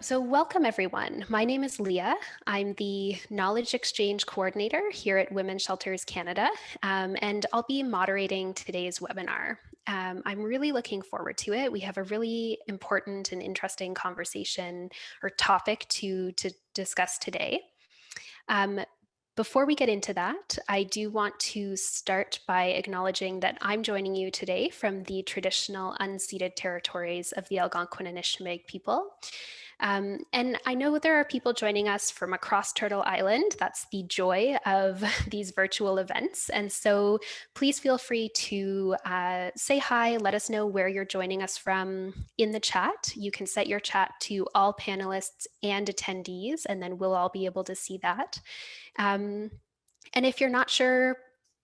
So welcome everyone. My name is Leah. I'm the Knowledge Exchange Coordinator here at Women's Shelters Canada, and I'll be moderating today's webinar. I'm really looking forward to it. We have a really important and interesting conversation or topic to discuss today. Before we get into that, I do want to start by acknowledging that I'm joining you today from the traditional unceded territories of the Algonquin and Anishinaabeg people. And I know there are people joining us from across Turtle Island. That's the joy of these virtual events. And so please feel free to say hi, let us know where you're joining us from in the chat. You can set your chat to all panelists and attendees, and then we'll all be able to see that. And if you're not sure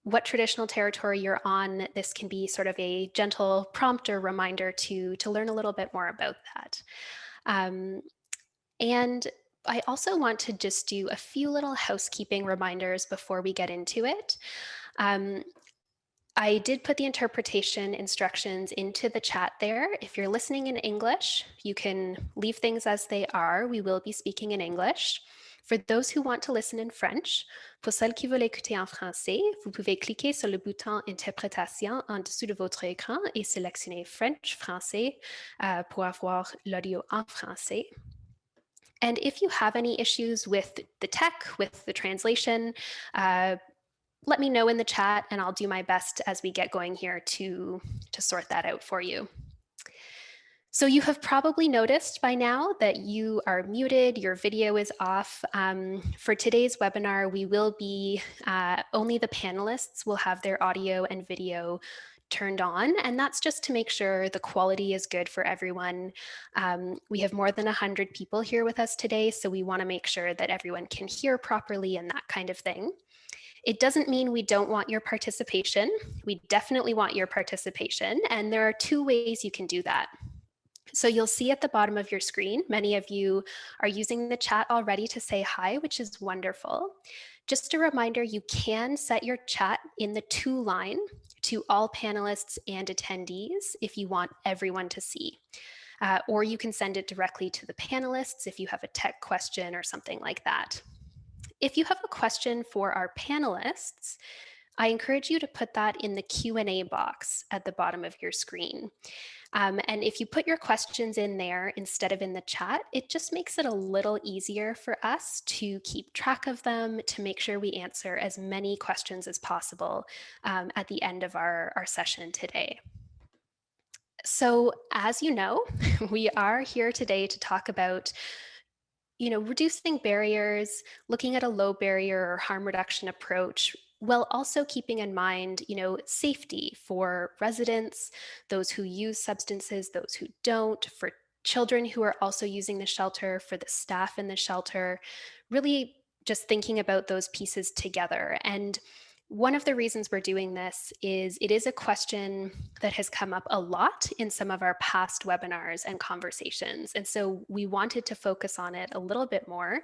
what traditional territory you're on, this can be sort of a gentle prompt or reminder to learn a little bit more about that. And I also want to just do a few little housekeeping reminders before we get into it. I did put the interpretation instructions into the chat there. If you're listening in English, you can leave things as they are. We will be speaking in English. For those who want to listen in French, pour celles qui veulent écouter en français, vous pouvez cliquer sur le bouton Interprétation en dessous de votre écran et sélectionner French-Français pour avoir l'audio en français. And if you have any issues with the tech, with the translation, let me know in the chat and I'll do my best as we get going here to sort that out for you. So you have probably noticed by now that you are muted, your video is off. For today's webinar, we will be, only the panelists will have their audio and video turned on, and that's just to make sure the quality is good for everyone. We have more than 100 people here with us today, so we want to make sure that everyone can hear properly and that kind of thing. It doesn't mean we don't want your participation. We definitely want your participation, and there are two ways you can do that. So you'll see at the bottom of your screen, many of you are using the chat already to say hi, which is wonderful. Just a reminder, you can set your chat in the to line to all panelists and attendees if you want everyone to see. Or you can send it directly to the panelists if you have a tech question or something like that. If you have a question for our panelists, I encourage you to put that in the Q&A box at the bottom of your screen. And if you put your questions in there instead of in the chat, it just makes it a little easier for us to keep track of them, to make sure we answer as many questions as possible at the end of our session today. So as you know, we are here today to talk about reducing barriers, looking at a low barrier or harm reduction approach, while also keeping in mind, safety for residents, those who use substances, those who don't, for children who are also using the shelter, for the staff in the shelter, really just thinking about those pieces together. And one of the reasons we're doing this is it is a question that has come up a lot in some of our past webinars and conversations. And so we wanted to focus on it a little bit more.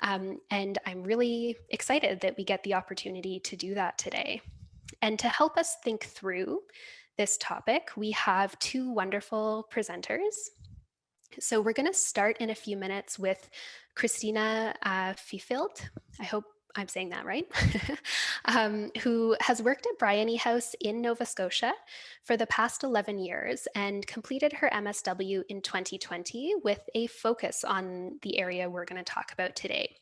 And I'm really excited that we get the opportunity to do that today. And to help us think through this topic, we have two wonderful presenters. So we're going to start in a few minutes with Kristina Fifield. I hope I'm saying that right, who has worked at Bryony House in Nova Scotia for the past 11 years and completed her MSW in 2020 with a focus on the area we're going to talk about today.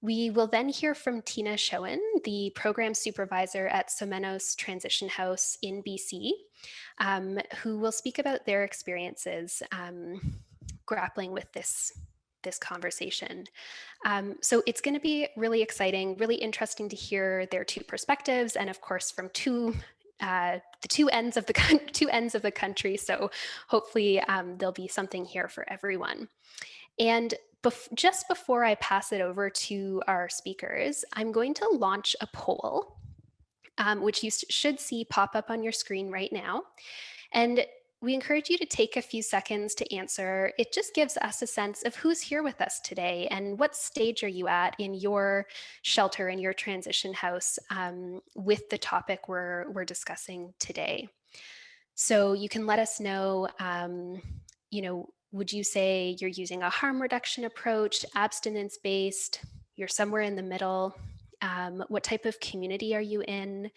We will then hear from Tina Schoen, the program supervisor at Somenos Transition House in BC, who will speak about their experiences grappling with this conversation. So it's going to be really exciting, really interesting to hear their two perspectives, and of course from the two ends of the country. So hopefully there'll be something here for everyone. And just before I pass it over to our speakers, I'm going to launch a poll, which you should see pop up on your screen right now. And we encourage you to take a few seconds to answer. It just gives us a sense of who's here with us today and what stage are you at in your shelter, in your transition house with the topic we're discussing today. So you can let us know, Would you say you're using a harm reduction approach, abstinence-based? You're somewhere in the middle? What type of community are you in?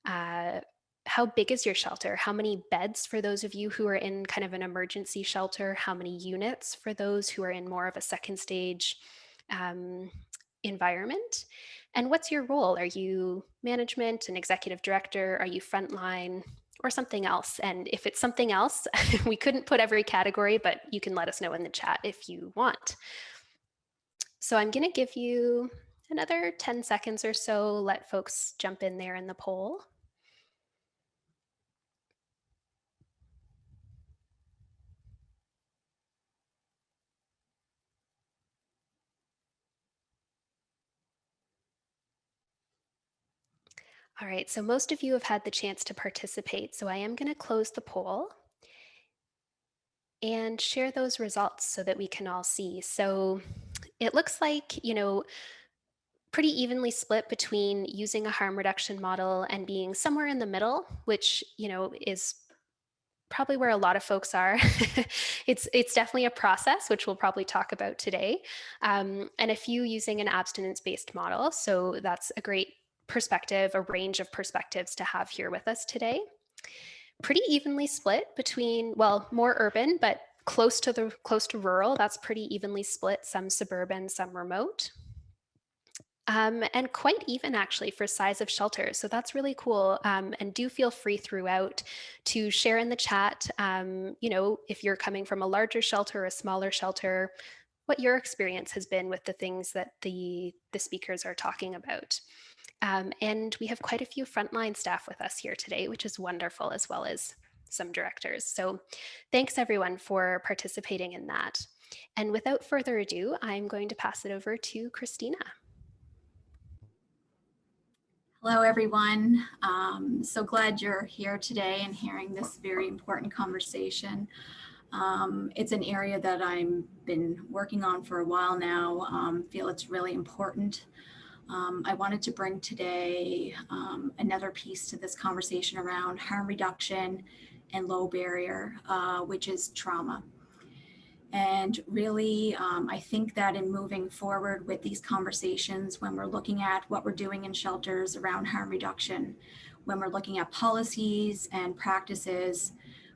How big is your shelter? How many beds for those of you who are in kind of an emergency shelter? How many units for those who are in more of a second stage environment? And what's your role? Are you management, an executive director? Are you frontline? Or something else? And if it's something else, we couldn't put every category, but you can let us know in the chat if you want. So I'm going to give you another 10 seconds or so, let folks jump in there in the poll. All right, so most of you have had the chance to participate, so I am going to close the poll and share those results so that we can all see. So it looks like, pretty evenly split between using a harm reduction model and being somewhere in the middle, which, is probably where a lot of folks are. It's definitely a process, which we'll probably talk about today, and a few using an abstinence-based model. So that's a great perspective, a range of perspectives to have here with us today. Pretty evenly split between, well, more urban, but close to rural. That's pretty evenly split, some suburban, some remote. And quite even actually for size of shelters. So that's really cool. And do feel free throughout to share in the chat, if you're coming from a larger shelter or a smaller shelter, what your experience has been with the things that the speakers are talking about. And we have quite a few frontline staff with us here today, which is wonderful, as well as some directors. So thanks everyone for participating in that. And without further ado, I'm going to pass it over to Kristina. Hello, everyone. So glad you're here today and hearing this very important conversation. It's an area that I've been working on for a while now, feel it's really important. I wanted to bring today another piece to this conversation around harm reduction and low barrier, which is trauma. And really, I think that in moving forward with these conversations, when we're looking at what we're doing in shelters around harm reduction, when we're looking at policies and practices,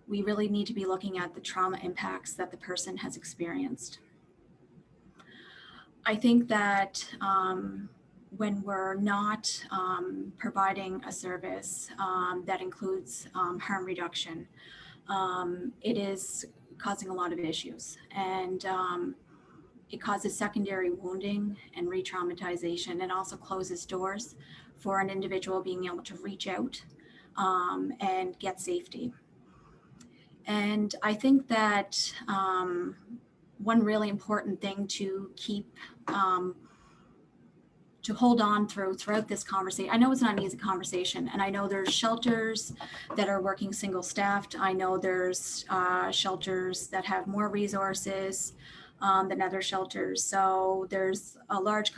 we really need to be looking at the trauma impacts that the person has experienced. I think that when we're not providing a service that includes harm reduction, it is causing a lot of issues, and it causes secondary wounding and re-traumatization, and also closes doors for an individual being able to reach out and get safety. And I think that one really important thing to keep to hold on throughout this conversation. I know it's not an easy conversation, and I know there's shelters that are working single staffed. I know there's shelters that have more resources than other shelters. So there's a large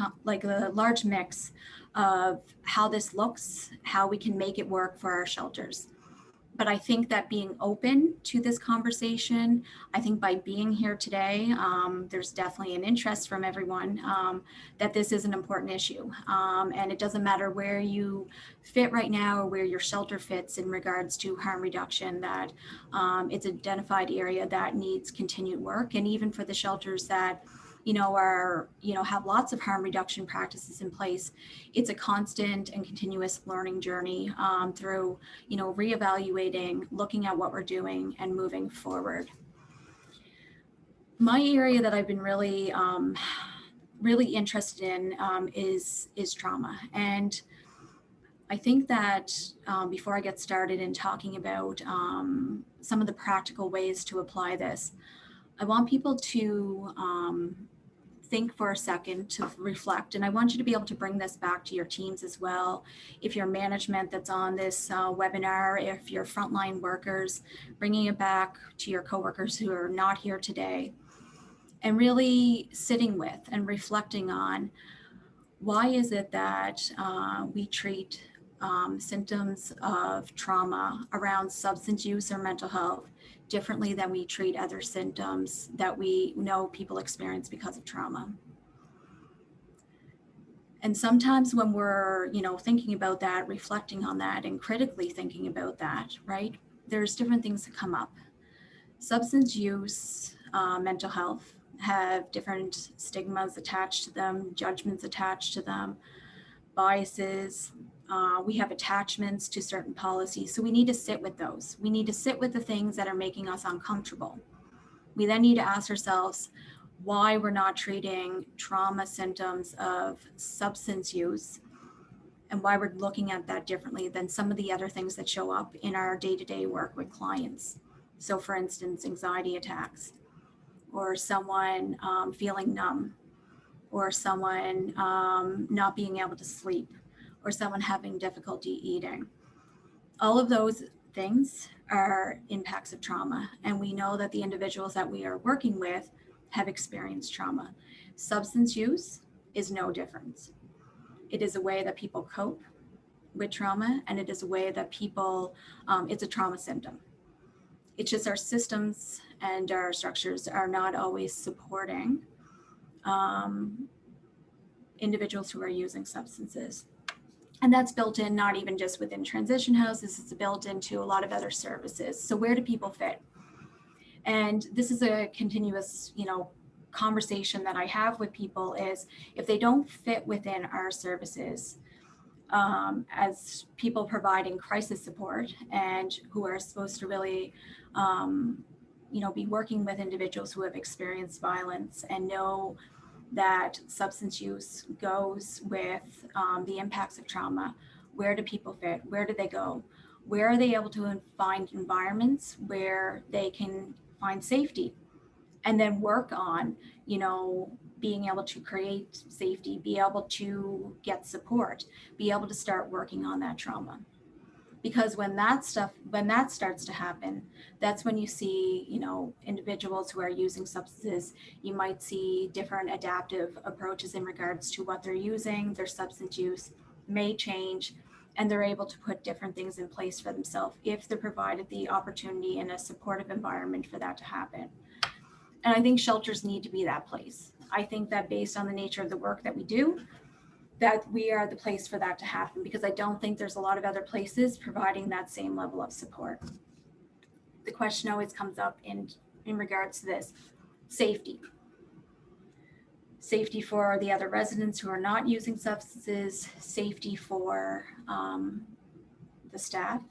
mix of how this looks, how we can make it work for our shelters. But I think that being open to this conversation, I think by being here today, there's definitely an interest from everyone that this is an important issue. And it doesn't matter where you fit right now or where your shelter fits in regards to harm reduction, that it's an identified area that needs continued work. And even for the shelters that have lots of harm reduction practices in place, it's a constant and continuous learning journey through, reevaluating, looking at what we're doing and moving forward. My area that I've been really interested in is trauma. And I think that before I get started in talking about some of the practical ways to apply this, I want people to think for a second, to reflect. And I want you to be able to bring this back to your teams as well. If you're management that's on this webinar, if you're frontline workers, bringing it back to your coworkers who are not here today, and really sitting with and reflecting on why is it that we treat symptoms of trauma around substance use or mental health differently than we treat other symptoms that we know people experience because of trauma. And sometimes when we're, thinking about that, reflecting on that, and critically thinking about that, right, there's different things that come up. Substance use, mental health have different stigmas attached to them, judgments attached to them, biases. We have attachments to certain policies. So we need to sit with those. We need to sit with the things that are making us uncomfortable. We then need to ask ourselves why we're not treating trauma symptoms of substance use and why we're looking at that differently than some of the other things that show up in our day-to-day work with clients. So for instance, anxiety attacks, or someone feeling numb, or someone not being able to sleep, or someone having difficulty eating. All of those things are impacts of trauma. And we know that the individuals that we are working with have experienced trauma. Substance use is no different. It is a way that people cope with trauma, and it is a way that people, it's a trauma symptom. It's just our systems and our structures are not always supporting individuals who are using substances. And that's built in not even just within transition houses, it's built into a lot of other services. So where do people fit? And this is a continuous, conversation that I have with people is if they don't fit within our services, as people providing crisis support and who are supposed to really, be working with individuals who have experienced violence and know that substance use goes with the impacts of trauma. Where do people fit? Where do they go? Where are they able to find environments where they can find safety and then work on, being able to create safety, be able to get support, be able to start working on that trauma. Because when that starts to happen, that's when you see, individuals who are using substances, you might see different adaptive approaches in regards to what they're using. Their substance use may change, and they're able to put different things in place for themselves if they're provided the opportunity and a supportive environment for that to happen. And I think shelters need to be that place. I think that based on the nature of the work that we do, that we are the place for that to happen, because I don't think there's a lot of other places providing that same level of support. The question always comes up in regards to this: safety. Safety for the other residents who are not using substances, safety for the staff.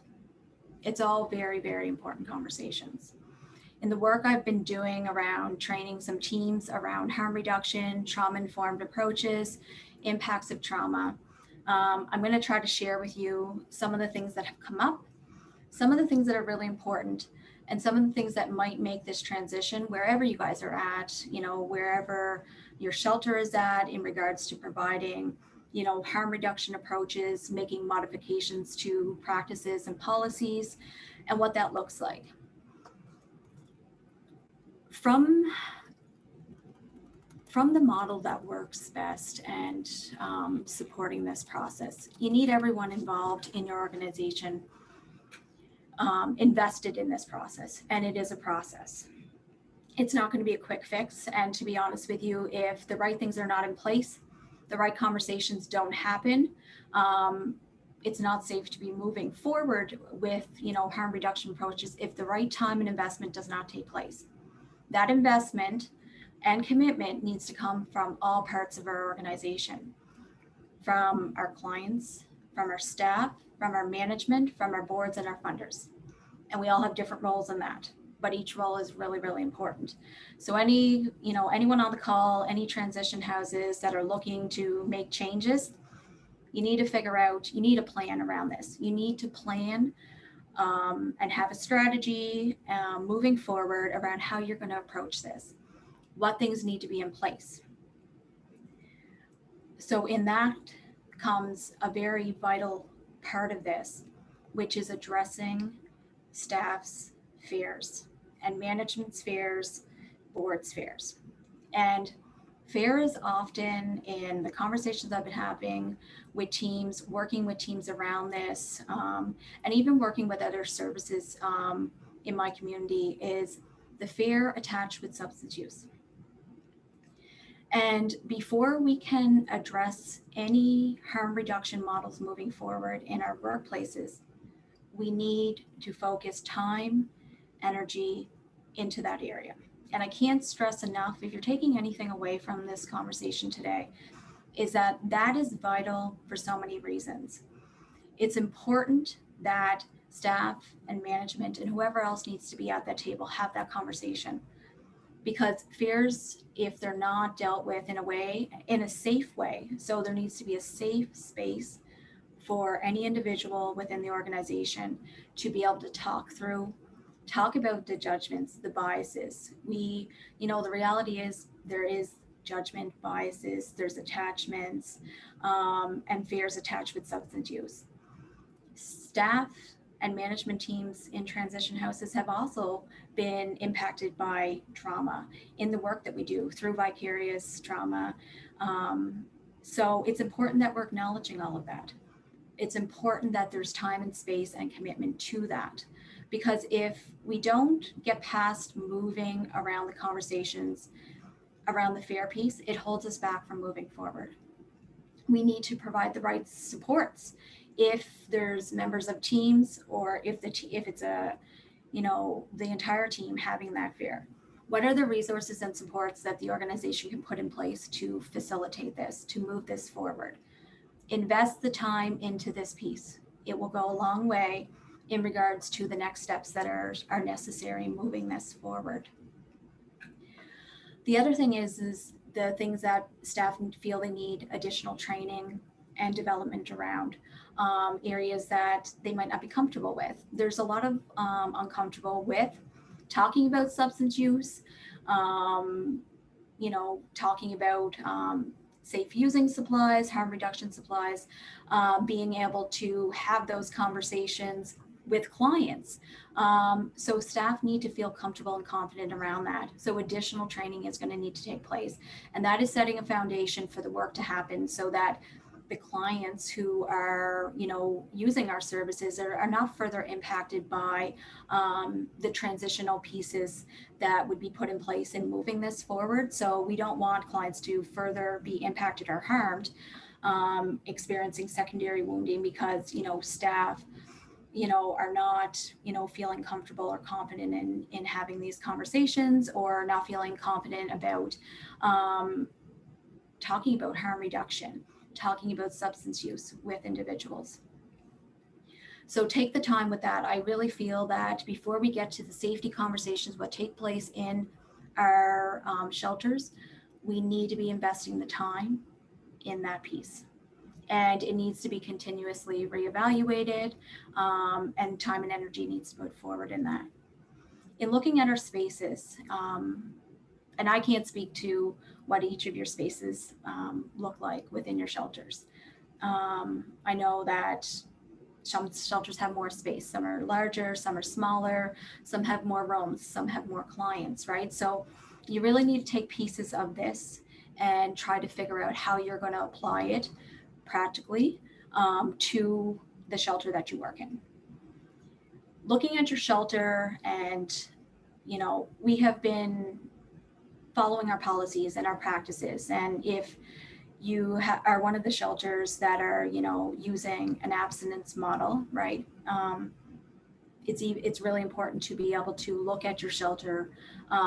It's all very, very important conversations. In the work I've been doing around training some teams around harm reduction, trauma-informed approaches, impacts of trauma, I'm going to try to share with you some of the things that have come up, some of the things that are really important, and some of the things that might make this transition wherever you guys are at, wherever your shelter is at in regards to providing, harm reduction approaches, making modifications to practices and policies, and what that looks like. From the model that works best and supporting this process, you need everyone involved in your organization invested in this process, and it is a process. It's not going to be a quick fix, and to be honest with you, if the right things are not in place, the right conversations don't happen, it's not safe to be moving forward with harm reduction approaches if the right time and investment does not take place. That investment and commitment needs to come from all parts of our organization, from our clients, from our staff, from our management, from our boards and our funders. And we all have different roles in that, but each role is really, really important. So anyone on the call, any transition houses that are looking to make changes, you need to figure out, you need a plan around this. You need to plan and have a strategy moving forward around how you're going to approach this, what things need to be in place. So in that comes a very vital part of this, which is addressing staff's fears and management's fears, board's fears. And fear is often in the conversations I've been having with teams, working with teams around this, and even working with other services in my community is the fear attached with substance use. And before we can address any harm reduction models moving forward in our workplaces, we need to focus time, energy into that area. And I can't stress enough, if you're taking anything away from this conversation today, is that that is vital for so many reasons. It's important that staff and management and whoever else needs to be at that table have that conversation, because fears, if they're not dealt with in a safe way, so there needs to be a safe space for any individual within the organization to be able to talk about the judgments, the biases. The reality is there is judgment, biases, there's attachments, and fears attached with substance use. Staff and management teams in transition houses have also been impacted by trauma in the work that we do through vicarious trauma. So it's important that we're acknowledging all of that. It's important that there's time and space and commitment to that, because if we don't get past moving around the conversations around the fear piece, it holds us back from moving forward. We need to provide the right supports. If there's members of teams, or if it's the entire team having that fear, what are the resources and supports that the organization can put in place to facilitate this, to move this forward? Invest the time into this piece. It will go a long way in regards to the next steps that are necessary moving this forward. The other thing is the things that staff feel they need additional training and development around, areas that they might not be comfortable with. There's a lot of uncomfortable with talking about substance use, talking about safe using supplies, harm reduction supplies, being able to have those conversations with clients. So staff need to feel comfortable and confident around that. So additional training is going to need to take place. And that is setting a foundation for the work to happen, so that the clients who are, using our services are not further impacted by the transitional pieces that would be put in place in moving this forward. So we don't want clients to further be impacted or harmed, experiencing secondary wounding because, staff, are not, feeling comfortable or confident in having these conversations, or not feeling confident about talking about harm reduction, talking about substance use with individuals. So take the time with that. I really feel that before we get to the safety conversations, what take place in our shelters, we need to be investing the time in that piece. And it needs to be continuously reevaluated, and time and energy needs to move forward in that. In looking at our spaces, and I can't speak to what each of your spaces look like within your shelters. I know that some shelters have more space, some are larger, some are smaller, some have more rooms, some have more clients, right? So you really need to take pieces of this and try to figure out how you're going to apply it practically to the shelter that you work in. Looking at your shelter, and we have been following our policies and our practices, and if you are one of the shelters that are using an abstinence model, right, it's really important to be able to look at your shelter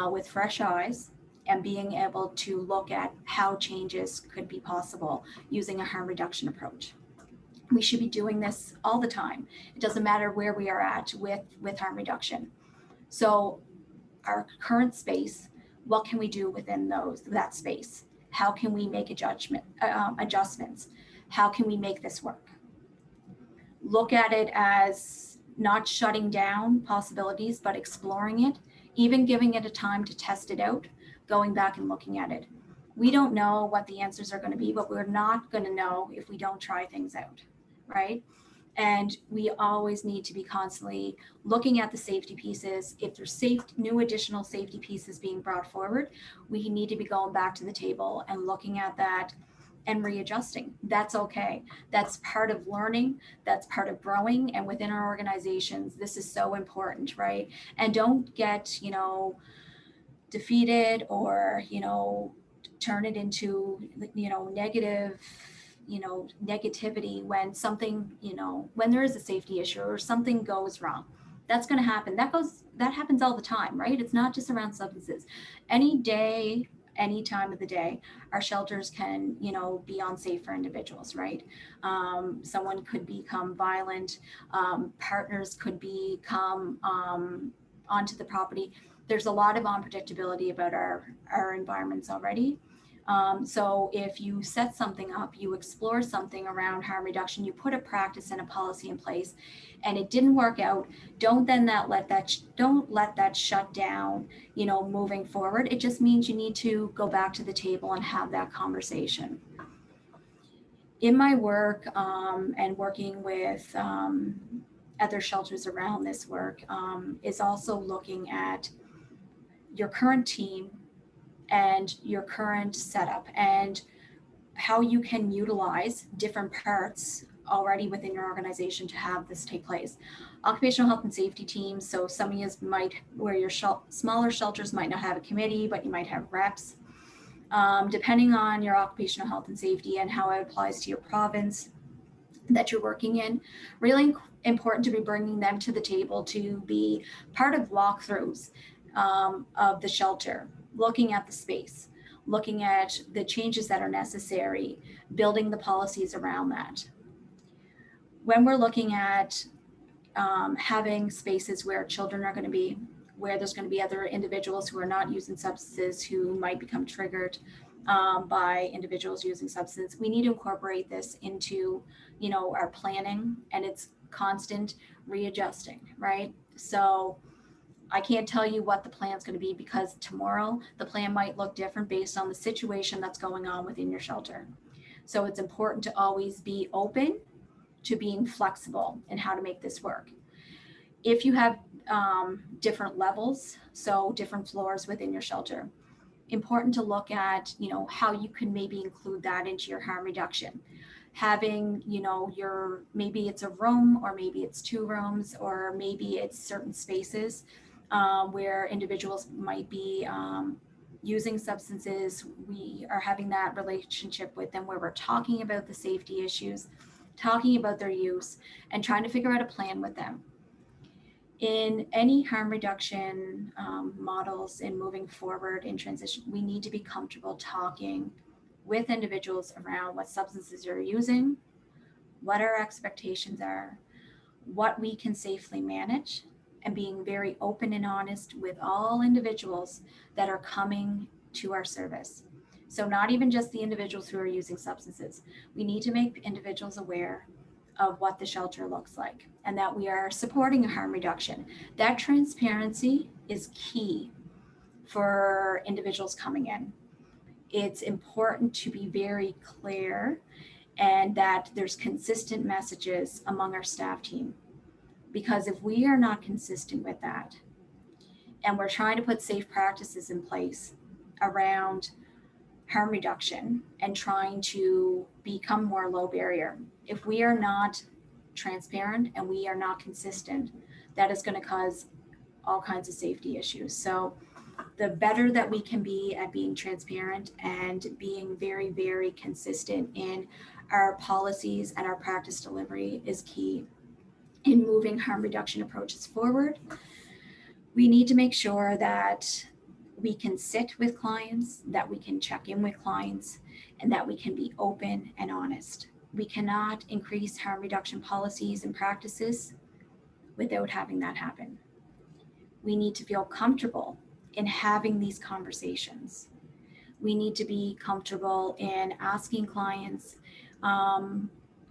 with fresh eyes, and being able to look at how changes could be possible using a harm reduction approach. We should be doing this all the time. It doesn't matter where we are at with harm reduction. So our current space, what can we do within that space? How can we make adjustments? How can we make this work? Look at it as not shutting down possibilities, but exploring it, even giving it a time to test it out, going back and looking at it. We don't know what the answers are going to be, but we're not going to know if we don't try things out, right? And we always need to be constantly looking at the safety pieces. If there's new additional safety pieces being brought forward, we need to be going back to the table and looking at that and readjusting. That's okay. That's part of learning. That's part of growing. And within our organizations, this is so important, right? And don't get, defeated or, turn it into, negative, negativity when something, when there is a safety issue or something goes wrong. That's going to happen. That happens all the time, right? It's not just around substances. Any day, any time of the day, our shelters can, be unsafe for individuals, right? Someone could become violent. Partners could become onto the property. There's a lot of unpredictability about our environments already. So if you set something up, you explore something around harm reduction, you put a practice and a policy in place, and it didn't work out, don't let that shut down, moving forward. It just means you need to go back to the table and have that conversation. In my work and working with other shelters around this work is also looking at your current team and your current setup and how you can utilize different parts already within your organization to have this take place. Occupational health and safety teams. So some of you where your smaller shelters might not have a committee, but you might have reps. Depending on your occupational health and safety and how it applies to your province that you're working in, really important to be bringing them to the table to be part of walkthroughs of the shelter, looking at the space, looking at the changes that are necessary, building the policies around that. When we're looking at having spaces where children are going to be, where there's going to be other individuals who are not using substances who might become triggered by individuals using substance, we need to incorporate this into, our planning, and it's constant readjusting, right? So I can't tell you what the plan's going to be because tomorrow the plan might look different based on the situation that's going on within your shelter. So it's important to always be open to being flexible in how to make this work. If you have different levels, so different floors within your shelter, important to look at, how you can maybe include that into your harm reduction. Having, maybe it's a room, or maybe it's 2 rooms, or maybe it's certain spaces where individuals might be using substances. We are having that relationship with them where we're talking about the safety issues, talking about their use, and trying to figure out a plan with them. In any harm reduction models and moving forward in transition, we need to be comfortable talking with individuals around what substances you're using, what our expectations are, what we can safely manage, and being very open and honest with all individuals that are coming to our service. So not even just the individuals who are using substances. We need to make individuals aware of what the shelter looks like and that we are supporting a harm reduction. That transparency is key for individuals coming in. It's important to be very clear and that there's consistent messages among our staff team. Because if we are not consistent with that, and we're trying to put safe practices in place around harm reduction and trying to become more low barrier, if we are not transparent and we are not consistent, that is going to cause all kinds of safety issues. So the better that we can be at being transparent and being very, very consistent in our policies and our practice delivery is key in moving harm reduction approaches forward. We need to make sure that we can sit with clients, that we can check in with clients, and that we can be open and honest. We cannot increase harm reduction policies and practices without having that happen. We need to feel comfortable in having these conversations. We need to be comfortable in asking clients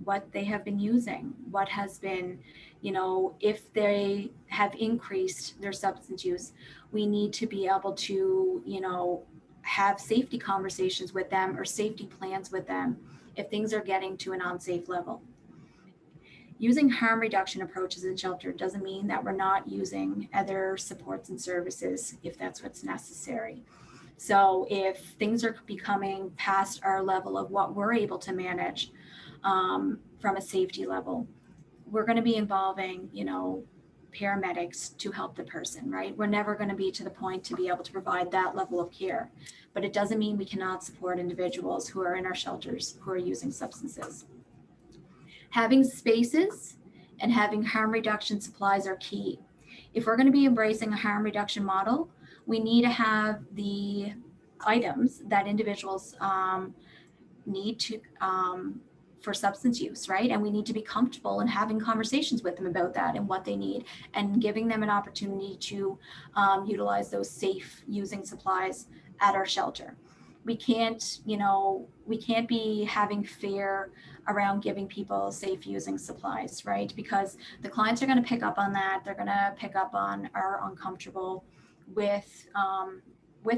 what they have been using, what has been, if they have increased their substance use, we need to be able to, have safety conversations with them or safety plans with them if things are getting to an unsafe level. Using harm reduction approaches in shelter doesn't mean that we're not using other supports and services if that's what's necessary. So if things are becoming past our level of what we're able to manage from a safety level, we're going to be involving, paramedics to help the person, right? We're never going to be to the point to be able to provide that level of care. But it doesn't mean we cannot support individuals who are in our shelters who are using substances. Having spaces and having harm reduction supplies are key. If we're going to be embracing a harm reduction model, we need to have the items that individuals need to for substance use, right? And we need to be comfortable in having conversations with them about that and what they need, and giving them an opportunity to utilize those safe using supplies at our shelter. We can't, we can't be having fear around giving people safe using supplies, right? Because the clients are going to pick up on that. They're going to pick up on our uncomfortable with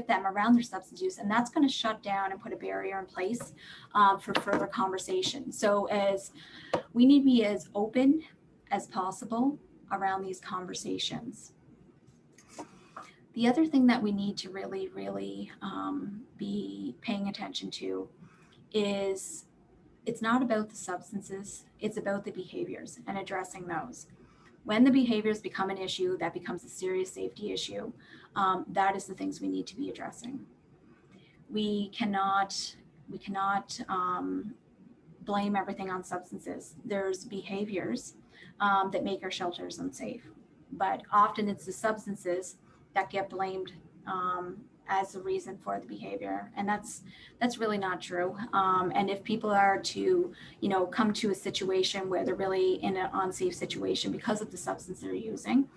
them around their substance use, and that's going to shut down and put a barrier in place for further conversation. So as we need to be as open as possible around these conversations. The other thing that we need to really, really be paying attention to is it's not about the substances, it's about the behaviors and addressing those. When the behaviors become an issue, that becomes a serious safety issue. That is the things we need to be addressing. We cannot blame everything on substances. There's behaviors that make our shelters unsafe, but often it's the substances that get blamed as the reason for the behavior, and that's really not true. And if people are to come to a situation where they're really in an unsafe situation because of the substance they're using,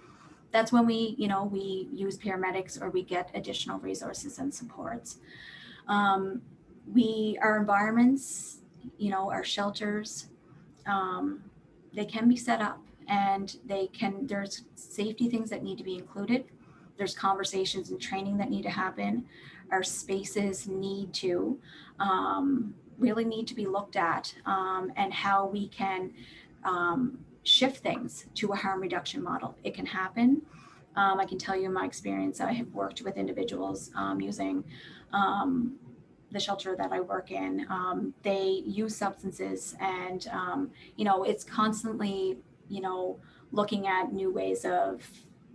that's when we use paramedics or we get additional resources and supports. Our environments, our shelters, they can be set up, and there's safety things that need to be included. There's conversations and training that need to happen. Our spaces really need to be looked at, and how we can shift things to a harm reduction model. It can happen. I can tell you in my experience, I have worked with individuals using the shelter that I work in. They use substances, and it's constantly looking at new ways of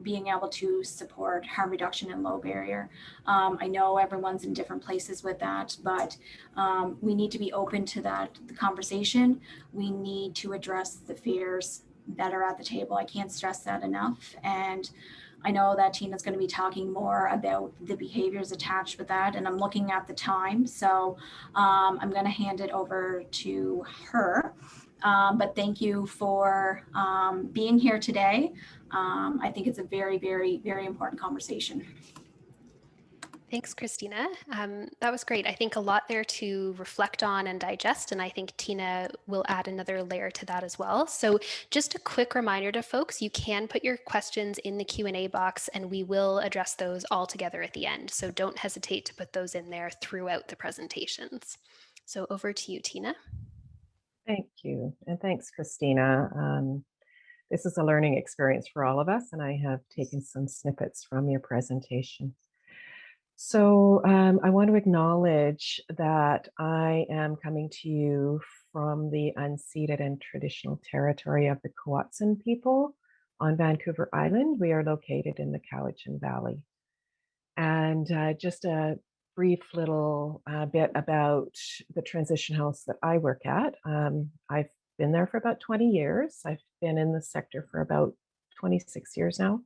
being able to support harm reduction and low barrier. I know everyone's in different places with that, but we need to be open to the conversation. We need to address the fears that are at the table. I can't stress that enough. And I know that Tina's going to be talking more about the behaviors attached with that, and I'm looking at the time, so I'm going to hand it over to her. But thank you for being here today. I think it's a very, very, very important conversation. Thanks, Kristina. That was great. I think a lot there to reflect on and digest, and I think Tina will add another layer to that as well. So just a quick reminder to folks, you can put your questions in the Q&A box, and we will address those all together at the end. So don't hesitate to put those in there throughout the presentations. So over to you, Tina. Thank you. And thanks, Kristina. This is a learning experience for all of us, and I have taken some snippets from your presentation. So I want to acknowledge that I am coming to you from the unceded and traditional territory of the Kewatsin people on Vancouver Island. We are located in the Cowichan Valley. And just a brief little bit about the transition house that I work at. I've been there for about 20 years. I've been in the sector for about 26 years now.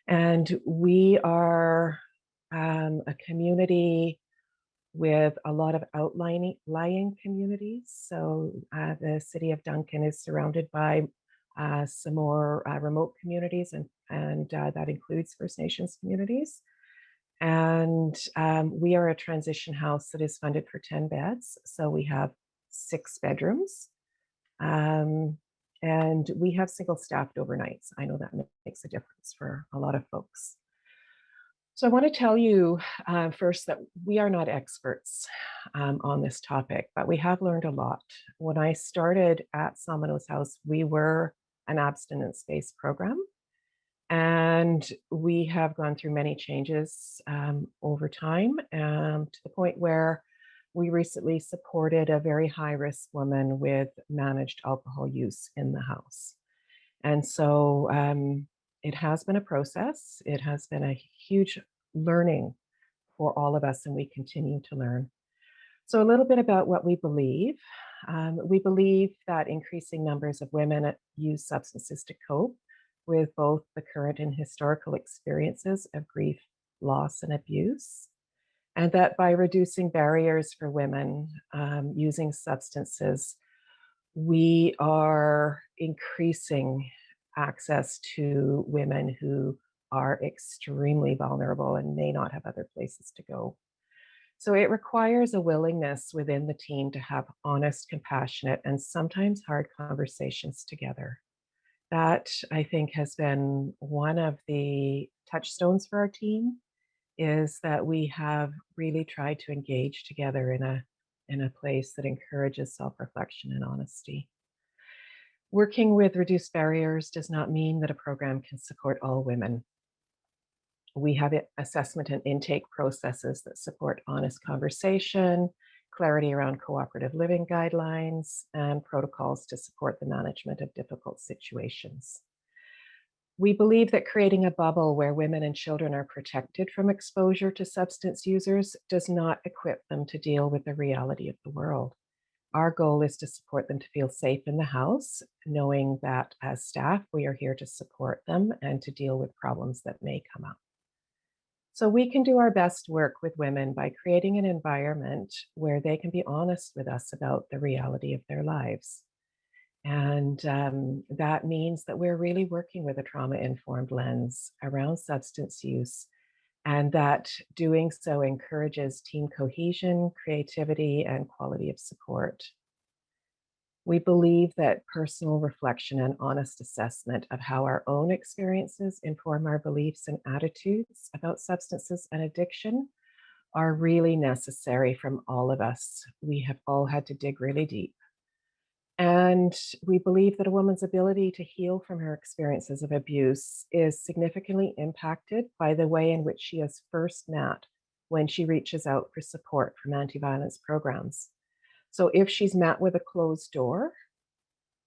And we are a community with a lot of outlying communities. So the city of Duncan is surrounded by some more remote communities, and that includes First Nations communities. And we are a transition house that is funded for 10 beds. So we have 6 bedrooms. And we have single staffed overnights. I know that makes a difference for a lot of folks. So I want to tell you first that we are not experts on this topic, but we have learned a lot. When I started at Somenos House, we were an abstinence-based program. And we have gone through many changes over time, to the point where we recently supported a very high-risk woman with managed alcohol use in the house. And so it has been a process. It has been a huge learning for all of us, and we continue to learn. So, a little bit about what we believe. We believe that increasing numbers of women use substances to cope with both the current and historical experiences of grief, loss, and abuse. And that by reducing barriers for women using substances, we are increasing access to women who are extremely vulnerable and may not have other places to go. So it requires a willingness within the team to have honest, compassionate, and sometimes hard conversations together. That, I think, has been one of the touchstones for our team, is that we have really tried to engage together in a place that encourages self-reflection and honesty. Working with reduced barriers does not mean that a program can support all women. We have assessment and intake processes that support honest conversation, clarity around cooperative living guidelines, and protocols to support the management of difficult situations. We believe that creating a bubble where women and children are protected from exposure to substance users does not equip them to deal with the reality of the world. Our goal is to support them to feel safe in the house, knowing that as staff, we are here to support them and to deal with problems that may come up. So we can do our best work with women by creating an environment where they can be honest with us about the reality of their lives. And that means that we're really working with a trauma-informed lens around substance use, and that doing so encourages team cohesion, creativity, and quality of support. We believe that personal reflection and honest assessment of how our own experiences inform our beliefs and attitudes about substances and addiction are really necessary from all of us. We have all had to dig really deep. And we believe that a woman's ability to heal from her experiences of abuse is significantly impacted by the way in which she is first met when she reaches out for support from anti-violence programs. So if she's met with a closed door,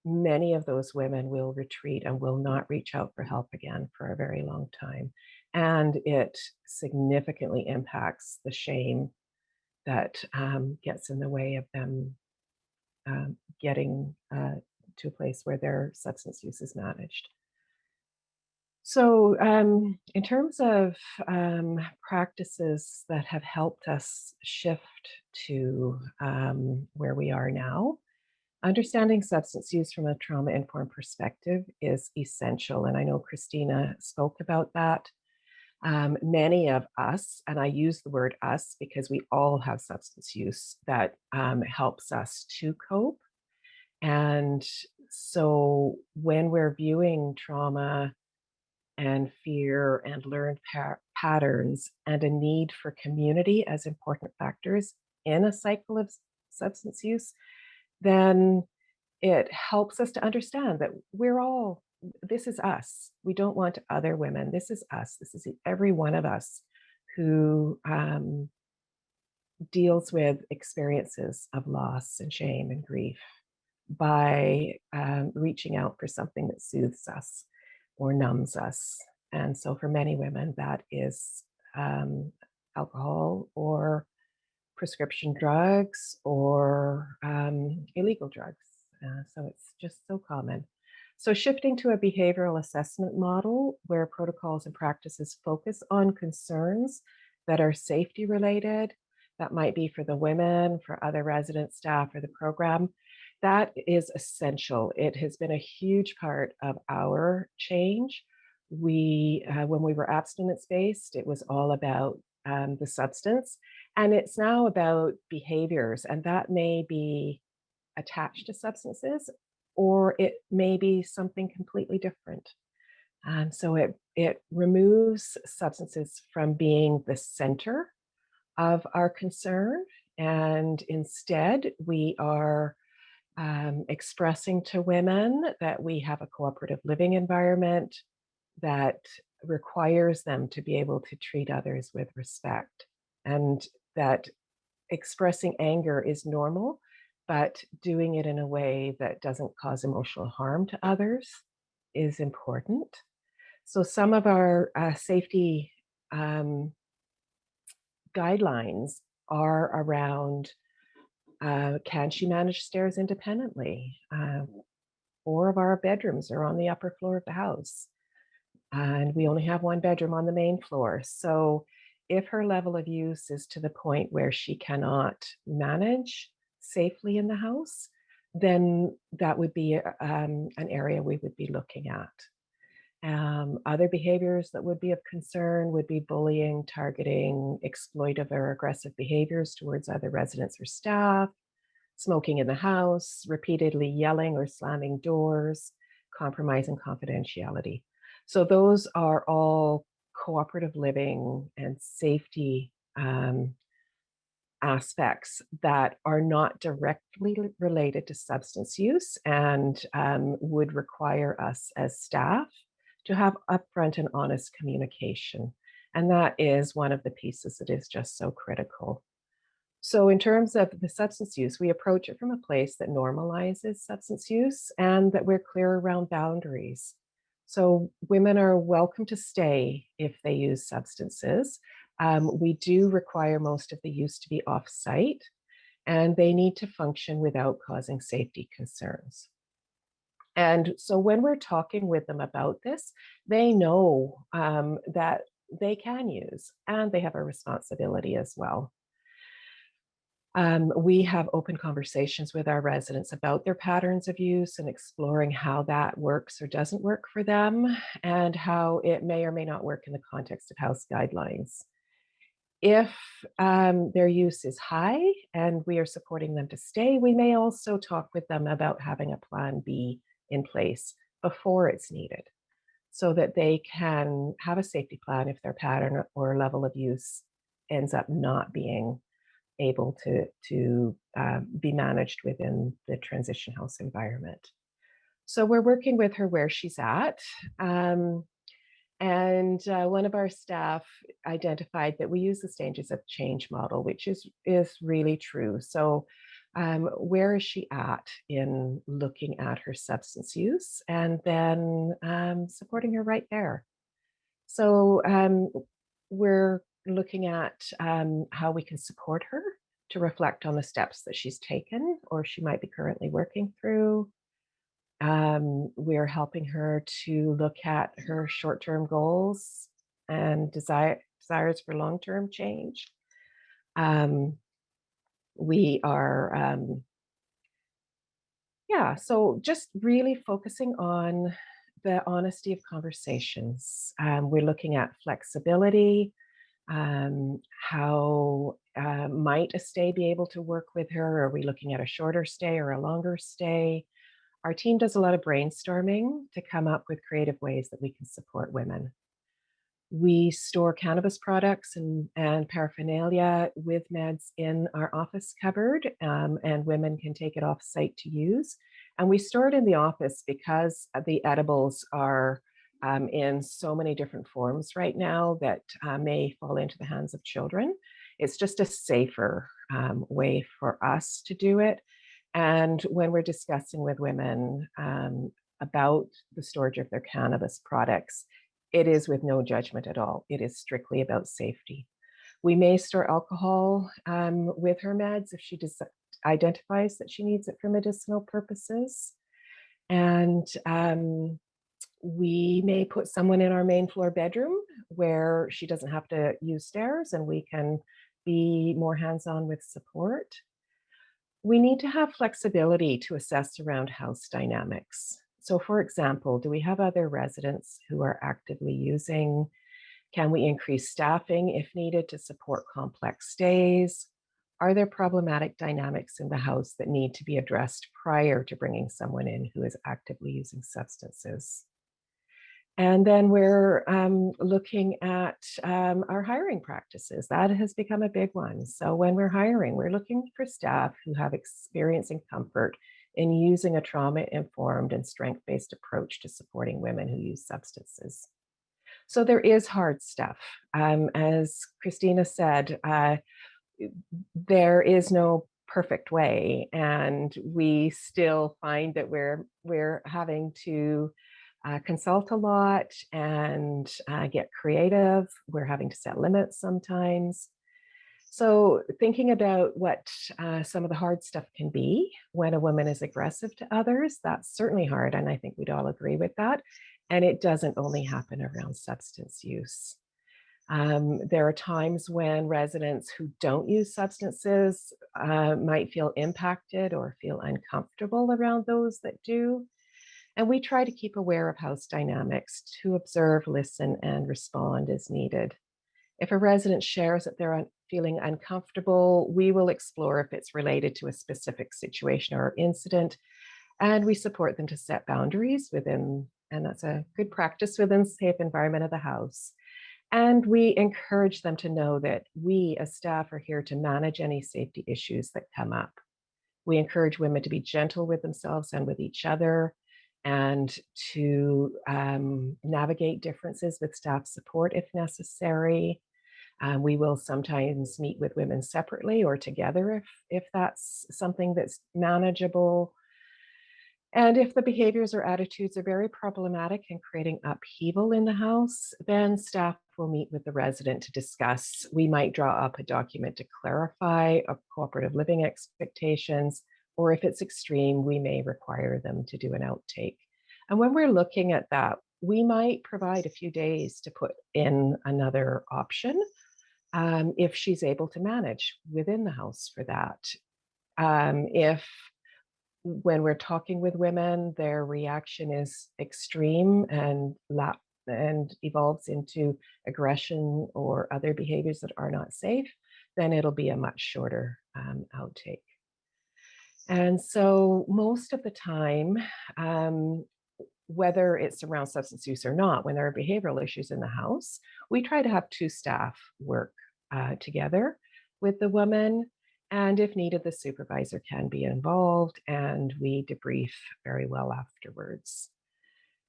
many of those women will retreat and will not reach out for help again for a very long time. And it significantly impacts the shame that gets in the way of them getting to a place where their substance use is managed. So in terms of practices that have helped us shift to where we are now, understanding substance use from a trauma-informed perspective is essential. And I know Kristina spoke about that. Many of us, and I use the word us because we all have substance use that helps us to cope. And so when we're viewing trauma and fear and learned patterns and a need for community as important factors in a cycle of substance use, then it helps us to understand that this is us. We don't want other women. This is us. This is every one of us who deals with experiences of loss and shame and grief by reaching out for something that soothes us or numbs us. And so for many women, that is alcohol or prescription drugs or illegal drugs. So it's just so common. So shifting to a behavioral assessment model where protocols and practices focus on concerns that are safety related, that might be for the women, for other resident staff, or the program, that is essential. It has been a huge part of our change. When we were abstinence-based, it was all about the substance, and it's now about behaviors, and that may be attached to substances, or it may be something completely different. So it removes substances from being the center of our concern, and instead we are expressing to women that we have a cooperative living environment, that requires them to be able to treat others with respect, and that expressing anger is normal, but doing it in a way that doesn't cause emotional harm to others is important. So some of our safety guidelines are around, can she manage stairs independently? 4 of our bedrooms are on the upper floor of the house, and we only have 1 bedroom on the main floor. So if her level of use is to the point where she cannot manage safely in the house, then that would be an area we would be looking at. Other behaviors that would be of concern would be bullying, targeting, exploitive or aggressive behaviors towards other residents or staff, smoking in the house, repeatedly yelling or slamming doors, compromising confidentiality. So those are all cooperative living and safety aspects that are not directly related to substance use, and would require us as staff to have upfront and honest communication. And that is one of the pieces that is just so critical. So in terms of the substance use, we approach it from a place that normalizes substance use and that we're clear around boundaries. So women are welcome to stay if they use substances. We do require most of the use to be off-site, and they need to function without causing safety concerns. And so when we're talking with them about this, they know that they can use, and they have a responsibility as well. We have open conversations with our residents about their patterns of use and exploring how that works or doesn't work for them, and how it may or may not work in the context of house guidelines. If their use is high and we are supporting them to stay, we may also talk with them about having a plan B in place before it's needed, so that they can have a safety plan if their pattern or level of use ends up not being able to be managed within the transition house environment. So we're working with her where she's at. And one of our staff identified that we use the stages of change model, which is really true. So where is she at in looking at her substance use, and then supporting her right there. So we're looking at how we can support her to reflect on the steps that she's taken or she might be currently working through. We're helping her to look at her short-term goals and desires for long-term change. We are, so just really focusing on the honesty of conversations. We're looking at flexibility. How might a stay be able to work with her? Are we looking at a shorter stay or a longer stay? Our team does a lot of brainstorming to come up with creative ways that we can support women. We store cannabis products and paraphernalia with meds in our office cupboard, and women can take it off site to use. And we store it in the office because the edibles are in so many different forms right now that may fall into the hands of children. It's just a safer way for us to do it. And when we're discussing with women about the storage of their cannabis products, it is with no judgment at all. It is strictly about safety. We may store alcohol with her meds if she identifies that she needs it for medicinal purposes. And we may put someone in our main floor bedroom where she doesn't have to use stairs and we can be more hands-on with support. We need to have flexibility to assess around house dynamics. So for example, do we have other residents who are actively using? Can we increase staffing if needed to support complex stays? Are there problematic dynamics in the house that need to be addressed prior to bringing someone in who is actively using substances? And then we're looking at our hiring practices. That has become a big one. So when we're hiring, we're looking for staff who have experience and comfort in using a trauma-informed and strength-based approach to supporting women who use substances. So there is hard stuff. As Kristina said, there is no perfect way, and we still find that we're having to consult a lot and get creative. We're having to set limits sometimes. So thinking about what some of the hard stuff can be when a woman is aggressive to others, that's certainly hard, and I think we'd all agree with that. And it doesn't only happen around substance use. There are times when residents who don't use substances might feel impacted or feel uncomfortable around those that do. And we try to keep aware of house dynamics to observe, listen, and respond as needed. If a resident shares that they're feeling uncomfortable, we will explore if it's related to a specific situation or incident, and we support them to set boundaries within, and that's a good practice within the safe environment of the house. And we encourage them to know that we as staff are here to manage any safety issues that come up. We encourage women to be gentle with themselves and with each other, and to navigate differences with staff support if necessary. We will sometimes meet with women separately or together if that's something that's manageable. And if the behaviors or attitudes are very problematic and creating upheaval in the house, then staff will meet with the resident to discuss. We might draw up a document to clarify cooperative living expectations, or if it's extreme, we may require them to do an outtake. And when we're looking at that, we might provide a few days to put in another option if she's able to manage within the house for that. If when we're talking with women, their reaction is extreme and evolves into aggression or other behaviors that are not safe, then it'll be a much shorter outtake. And so most of the time, whether it's around substance use or not, when there are behavioral issues in the house, we try to have two staff work together with the woman. And if needed, the supervisor can be involved, and we debrief very well afterwards.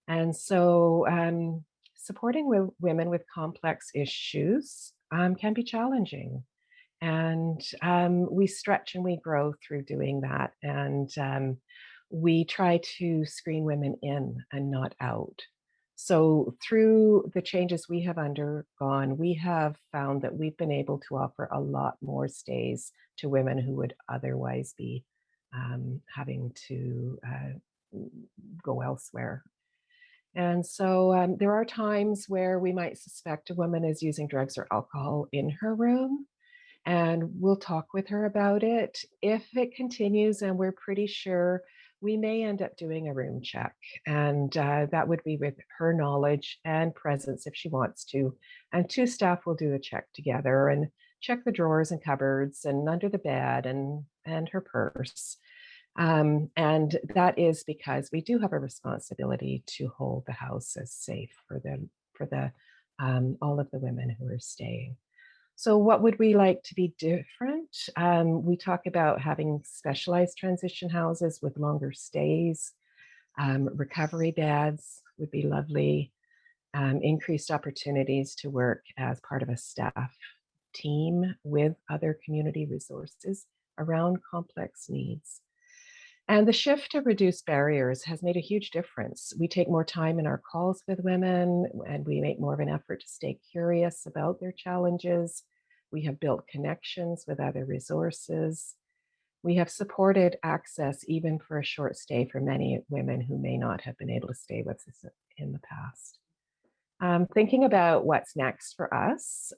And so supporting women with complex issues can be challenging. And we stretch and we grow through doing that. And we try to screen women in and not out. So through the changes we have undergone, we have found that we've been able to offer a lot more stays to women who would otherwise be having to go elsewhere. And so there are times where we might suspect a woman is using drugs or alcohol in her room, and we'll talk with her about it. If it continues and we're pretty sure, we may end up doing a room check, and that would be with her knowledge and presence if she wants to. And two staff will do a check together and check the drawers and cupboards and under the bed and her purse. And that is because we do have a responsibility to hold the house as safe for all of the women who are staying. So what would we like to be different? We talk about having specialized transition houses with longer stays. Recovery beds would be lovely. Increased opportunities to work as part of a staff team with other community resources around complex needs. And the shift to reduce barriers has made a huge difference. We take more time in our calls with women, and we make more of an effort to stay curious about their challenges. We have built connections with other resources. We have supported access even for a short stay for many women who may not have been able to stay with us in the past. Thinking about what's next for us,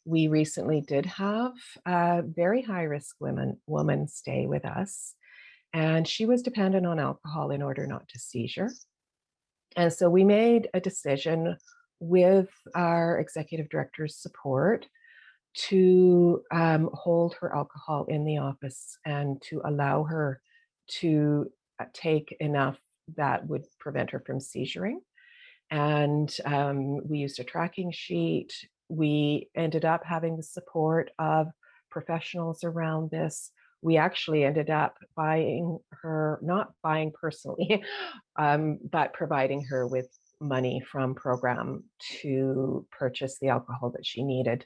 we recently did have a very high-risk woman stay with us, and she was dependent on alcohol in order not to seizure. And so we made a decision with our executive director's support to hold her alcohol in the office and to allow her to take enough that would prevent her from seizuring. And we used a tracking sheet. We ended up having the support of professionals around this. We actually ended up buying her, not buying personally, but providing her with money from program to purchase the alcohol that she needed.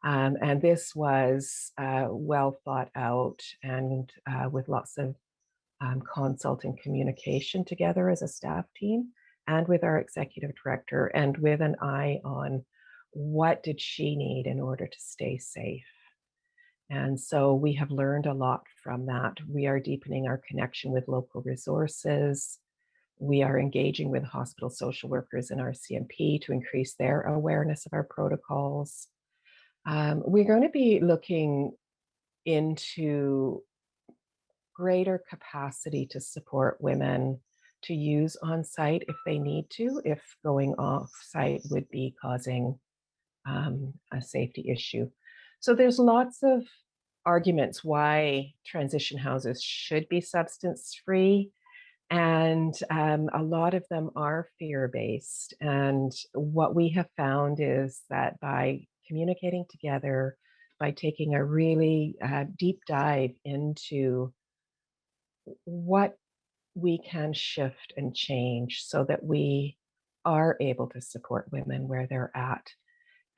And this was well thought out and with lots of consult and communication together as a staff team and with our executive director, and with an eye on what did she need in order to stay safe. And so we have learned a lot from that. We are deepening our connection with local resources. We are engaging with hospital social workers in our CMP to increase their awareness of our protocols. We're going to be looking into greater capacity to support women to use on site if they need to, if going off site would be causing a safety issue. So there's lots of arguments why transition houses should be substance free. And a lot of them are fear-based. And what we have found is that by communicating together, by taking a really deep dive into what we can shift and change so that we are able to support women where they're at,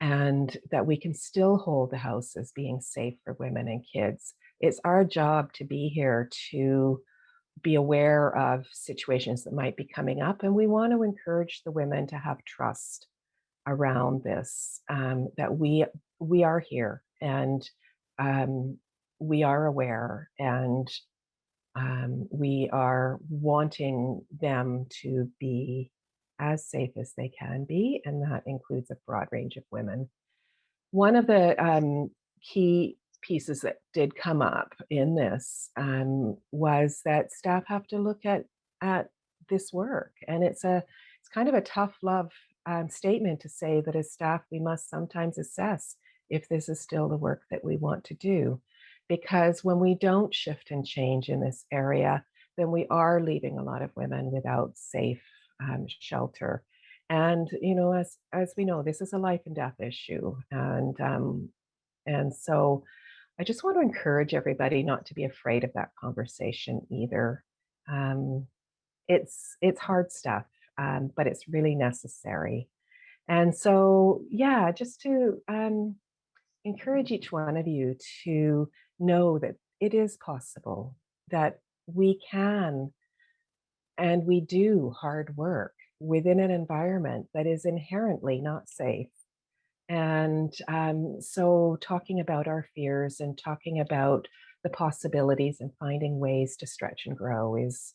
and that we can still hold the house as being safe for women and kids. It's our job to be here to be aware of situations that might be coming up, and we want to encourage the women to have trust around this, that we are here, and we are aware, and we are wanting them to be as safe as they can be, and that includes a broad range of women. One of the key pieces that did come up in this was that staff have to look at this work, and it's kind of a tough love statement to say that as staff we must sometimes assess if this is still the work that we want to do, because when we don't shift and change in this area, then we are leaving a lot of women without safe shelter. And as we know, this is a life and death issue, and so I just want to encourage everybody not to be afraid of that conversation either. It's hard stuff, but it's really necessary. And so, yeah, just to encourage each one of you to know that it is possible, that we can and we do hard work within an environment that is inherently not safe. And so talking about our fears and talking about the possibilities and finding ways to stretch and grow is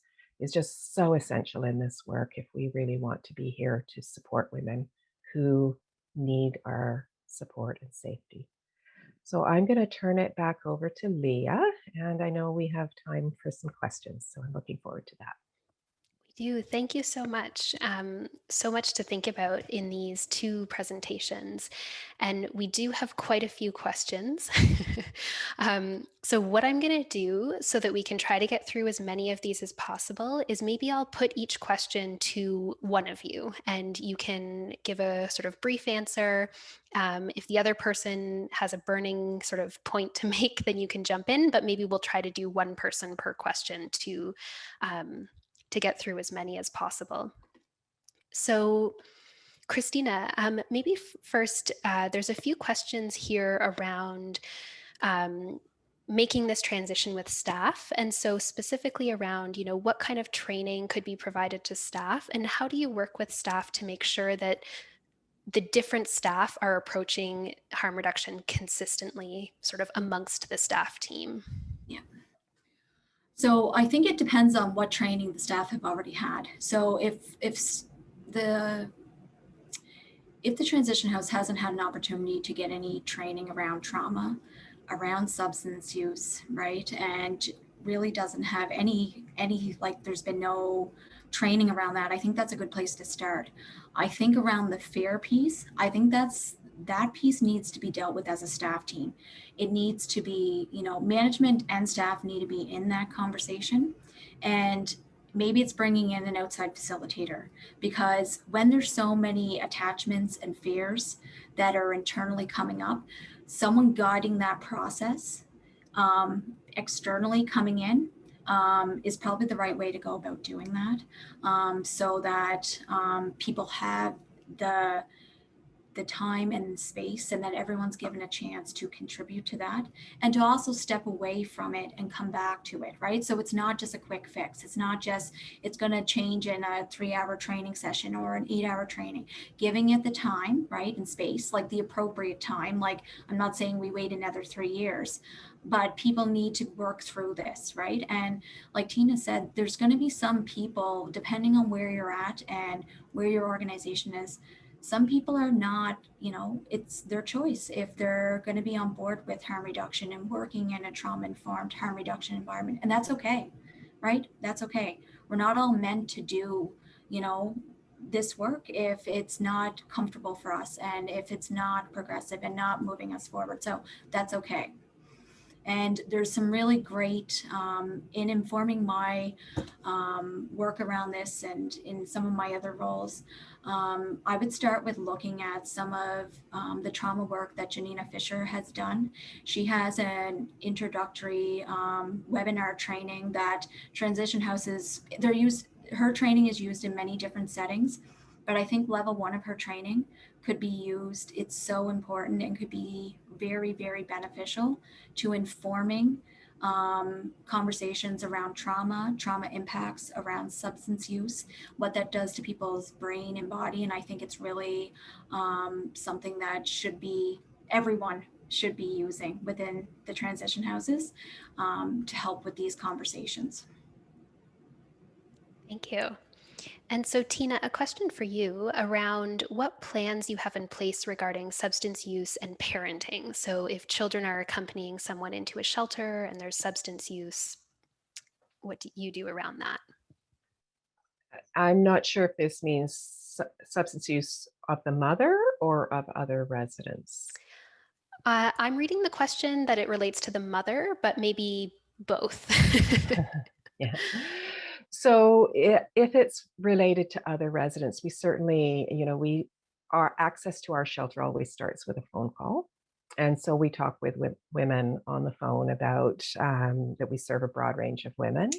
just so essential in this work if we really want to be here to support women who need our support and safety. So I'm going to turn it back over to Leah, and I know we have time for some questions, so I'm looking forward to that. You. Thank you so much. So much to think about in these two presentations. And we do have quite a few questions. So what I'm going to do so that we can try to get through as many of these as possible is maybe I'll put each question to one of you, and you can give a sort of brief answer. If the other person has a burning sort of point to make, then you can jump in, but maybe we'll try to do one person per question to get through as many as possible. So Kristina, maybe first, there's a few questions here around making this transition with staff. And so specifically around, what kind of training could be provided to staff, and how do you work with staff to make sure that the different staff are approaching harm reduction consistently sort of amongst the staff team? Yeah. So I think it depends on what training the staff have already had. So if the transition house hasn't had an opportunity to get any training around trauma, around substance use, right, and really doesn't have any like there's been no training around that, I think that's a good place to start. I think around the fear piece, I think that piece needs to be dealt with as a staff team. It needs to be, management and staff need to be in that conversation. And maybe it's bringing in an outside facilitator, because when there's so many attachments and fears that are internally coming up, someone guiding that process externally coming in is probably the right way to go about doing that, so that people have the time and space, and that everyone's given a chance to contribute to that, and to also step away from it and come back to it, right? So it's not just a quick fix. It's not just, it's going to change in a 3-hour training session or an 8-hour training. Giving it the time, right, and space, like the appropriate time. Like, I'm not saying we wait another 3 years, but people need to work through this, right? And like Tina said, there's going to be some people, depending on where you're at and where your organization is, some people are not, it's their choice if they're going to be on board with harm reduction and working in a trauma-informed harm reduction environment. And that's okay, right? That's okay. We're not all meant to do, this work if it's not comfortable for us and if it's not progressive and not moving us forward. So that's okay. And there's some really great, in informing my work around this and in some of my other roles, I would start with looking at some of the trauma work that Janina Fisher has done. She has an introductory webinar training that transition houses, her training is used in many different settings, but I think level 1 of her training could be used. It's so important and could be very, very beneficial to informing conversations around trauma impacts, around substance use, what that does to people's brain and body. And I think it's really something that everyone should be using within the transition houses to help with these conversations. Thank you. And so, Tina, a question for you around what plans you have in place regarding substance use and parenting. So if children are accompanying someone into a shelter and there's substance use, what do you do around that? I'm not sure if this means substance use of the mother or of other residents. I'm reading the question that it relates to the mother, but maybe both. Yeah. So if it's related to other residents, we certainly, our access to our shelter always starts with a phone call. And so we talk with women on the phone about that we serve a broad range of women.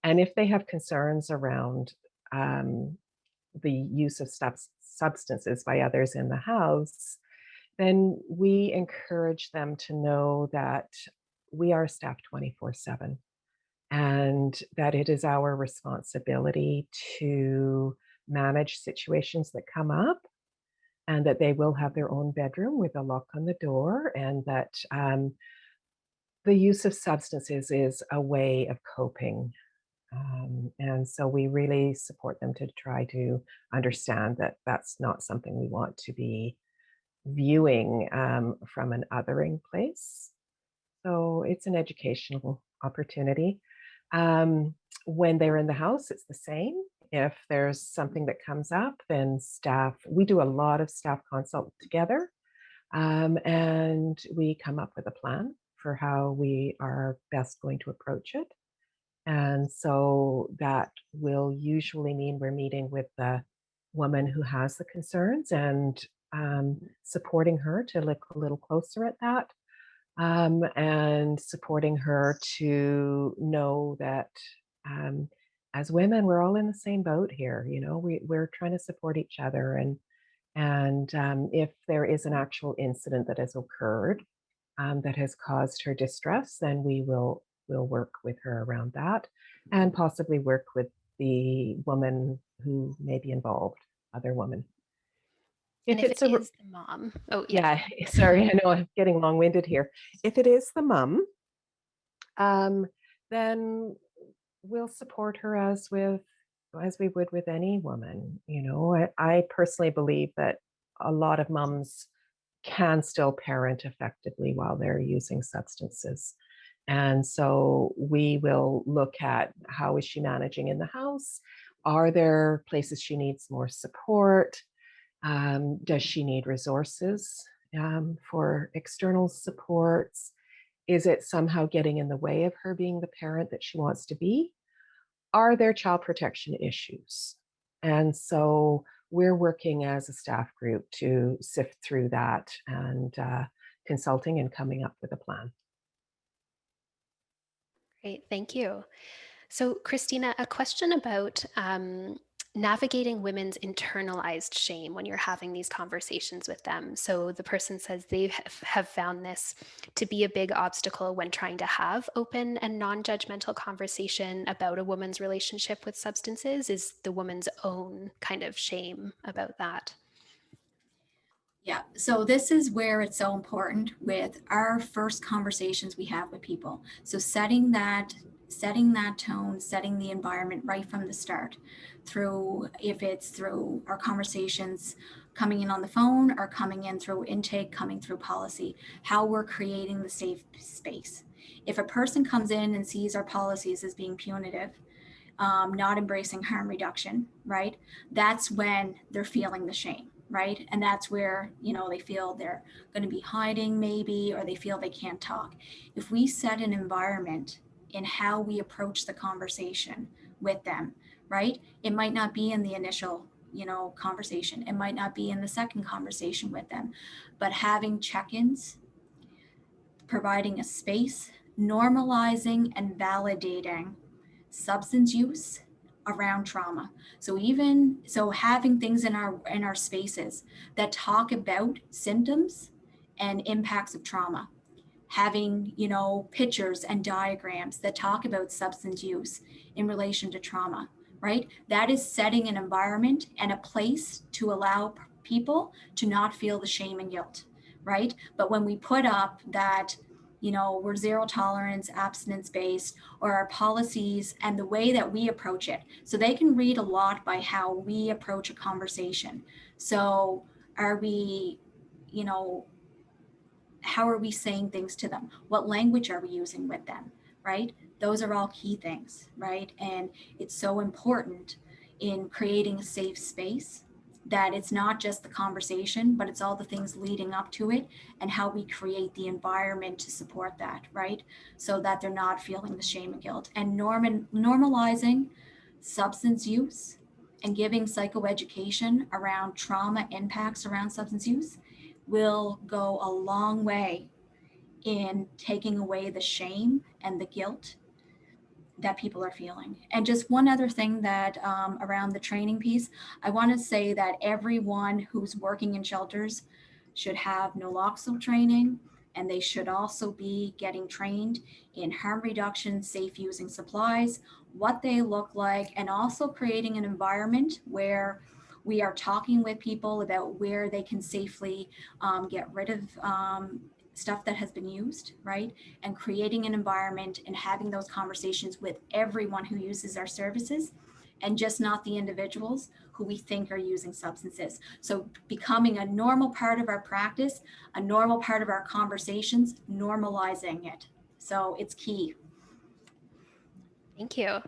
And if they have concerns around the use of substances by others in the house, then we encourage them to know that we are staffed 24/7 and that it is our responsibility to manage situations that come up, and that they will have their own bedroom with a lock on the door, and that the use of substances is a way of coping. And so we really support them to try to understand that that's not something we want to be viewing from an othering place. So it's an educational opportunity. When they're in the house, it's the same. If there's something that comes up, then we do a lot of staff consult together, and we come up with a plan for how we are best going to approach it. And so that will usually mean we're meeting with the woman who has the concerns and supporting her to look a little closer at that, and supporting her to know that as women, we're all in the same boat here. We're trying to support each other, and if there is an actual incident that has occurred that has caused her distress, then we'll work with her around that, and possibly work with the woman who may be involved, other woman. And if it is the mom, yeah, sorry, I know I'm getting long-winded here. If it is the mom, then we'll support her as we would with any woman. I personally believe that a lot of moms can still parent effectively while they're using substances. And so we will look at how is she managing in the house? Are there places she needs more support? Does she need resources for external supports? Is it somehow getting in the way of her being the parent that she wants to be? Are there child protection issues? And so we're working as a staff group to sift through that and consulting and coming up with a plan. Great, thank you. So, Kristina, a question about navigating women's internalized shame when you're having these conversations with them. So, the person says they have found this to be a big obstacle when trying to have open and non judgmental conversation about a woman's relationship with substances, is the woman's own kind of shame about that. Yeah, so this is where it's so important with our first conversations we have with people. So setting that tone, setting the environment right from the start, through, if it's through our conversations coming in on the phone or coming in through intake, coming through policy, how we're creating the safe space. If a person comes in and sees our policies as being punitive, not embracing harm reduction, right? That's when they're feeling the shame, right? And that's where, they feel they're going to be hiding maybe, or they feel they can't talk. If we set an environment in how we approach the conversation with them, right? It might not be in the initial, conversation. It might not be in the second conversation with them, but having check-ins, providing a space, normalizing and validating substance use around trauma. So having things in our spaces that talk about symptoms and impacts of trauma, having pictures and diagrams that talk about substance use in relation to trauma, right? That is setting an environment and a place to allow people to not feel the shame and guilt, right? But when we put up that we're zero tolerance, abstinence based, or our policies and the way that we approach it. So they can read a lot by how we approach a conversation. So are we, how are we saying things to them? What language are we using with them, right? Those are all key things, right? And it's so important in creating a safe space that it's not just the conversation, but it's all the things leading up to it and how we create the environment to support that, right? So that they're not feeling the shame and guilt. And normalizing substance use and giving psychoeducation around trauma impacts around substance use will go a long way in taking away the shame and the guilt that people are feeling. And just one other thing that around the training piece, I want to say that everyone who's working in shelters should have naloxone training, and they should also be getting trained in harm reduction, safe using supplies, what they look like, and also creating an environment where we are talking with people about where they can safely get rid of stuff that has been used, right? And creating an environment and having those conversations with everyone who uses our services, and just not the individuals who we think are using substances. So becoming a normal part of our practice, a normal part of our conversations, normalizing it. So it's key. Thank you.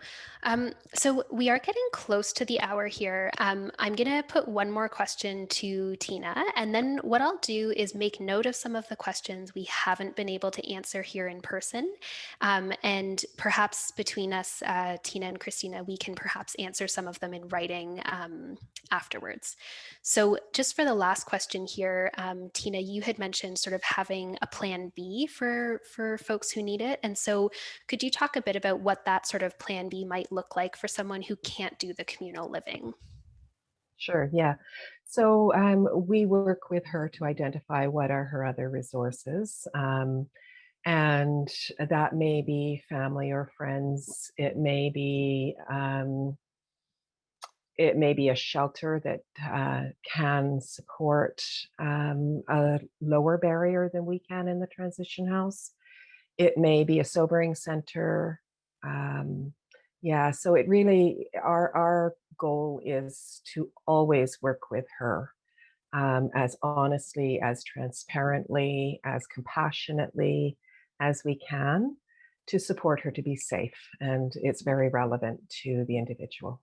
So we are getting close to the hour here. I'm going to put one more question to Tina, and then what I'll do is make note of some of the questions we haven't been able to answer here in person. And perhaps between us, Tina and Kristina, we can perhaps answer some of them in writing afterwards. So just for the last question here, Tina, you had mentioned sort of having a plan B for folks who need it. And so could you talk a bit about what that sort of plan B might look like for someone who can't do the communal living? Sure, yeah. So we work with her to identify what are her other resources. And that may be family or friends. It may be a shelter that can support a lower barrier than we can in the transition house. It may be a sobering center. Yeah, so it really, our goal is to always work with her as honestly, as transparently, as compassionately as we can to support her to be safe. And it's very relevant to the individual.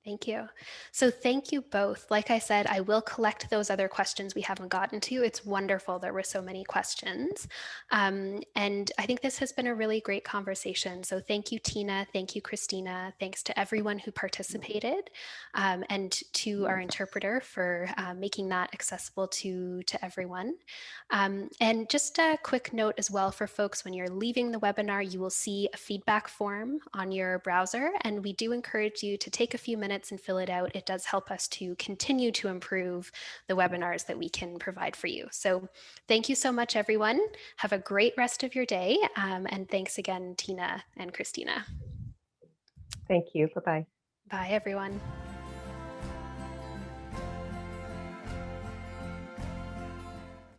Thank you. So thank you both. Like I said, I will collect those other questions we haven't gotten to. It's wonderful. There were so many questions. And I think this has been a really great conversation. So thank you, Tina. Thank you, Kristina. Thanks to everyone who participated, and to our interpreter for making that accessible to everyone. And just a quick note as well for folks, when you're leaving the webinar, you will see a feedback form on your browser, and we do encourage you to take a few minutes and fill it out. It does help us to continue to improve the webinars that we can provide for you. So thank you so much, everyone. Have a great rest of your day. And thanks again, Tina and Kristina. Thank you. Bye-bye. Bye, everyone.